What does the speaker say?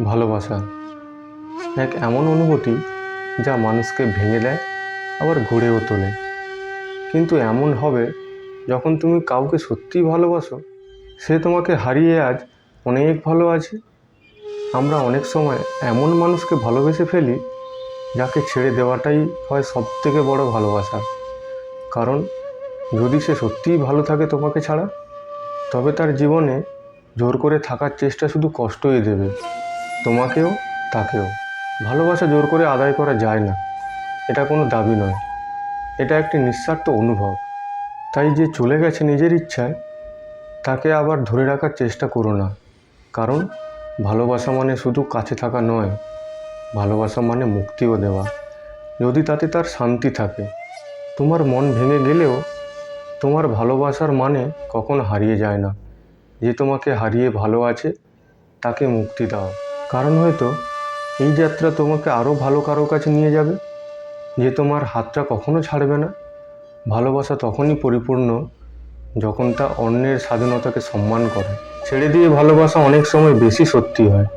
ভালোবাসা এক এমন অনুভূতি যা মানুষকে ভেঙে দেয় আবার গড়েও তোলে। কিন্তু এমন হবে যখন তুমি কাউকে সত্যিই ভালোবাসো, সে তোমাকে হারিয়ে আজ অনেক ভালো আছে। আমরা অনেক সময় এমন মানুষকে ভালোবেসে ফেলি যাকে ছেড়ে দেওয়াটাই হয় সবথেকে বড় ভালোবাসা। কারণ যদি সে সত্যিই ভালো থাকে তোমাকে ছাড়া, তবে তার জীবনে জোর করে থাকার চেষ্টা শুধু কষ্টই দেবে, তোমাকেও তাকেও। ভালোবাসা জোর করে আদায় করা যায় না, এটা কোনো দাবি নয়, এটা একটি নিঃস্বার্থ অনুভব। তাই যে চলে গেছে নিজের ইচ্ছায়, তাকে আবার ধরে রাখার চেষ্টা করো না। কারণ ভালোবাসা মানে শুধু কাছে থাকা নয়, ভালোবাসা মানে মুক্তিও দেওয়া, যদি তাতে তার শান্তি থাকে। তোমার মন ভেঙে গেলেও তোমার ভালোবাসার মানে কখনো হারিয়ে যায় না। যে তোমাকে হারিয়ে ভালো আছে তাকে মুক্তি দাও, কারণ হয়তো এই যাত্রা তোমাকে আরও ভালো কারো কাছে নিয়ে যাবে। যে তোমার হাতটা কখনো ছাড়বে না। ভালোবাসা তখনই পরিপূর্ণ যখন তা অন্যের স্বাধীনতাকে সম্মান করে। ছেড়ে দিয়ে ভালোবাসা অনেক সময় বেশি সত্যি হয়।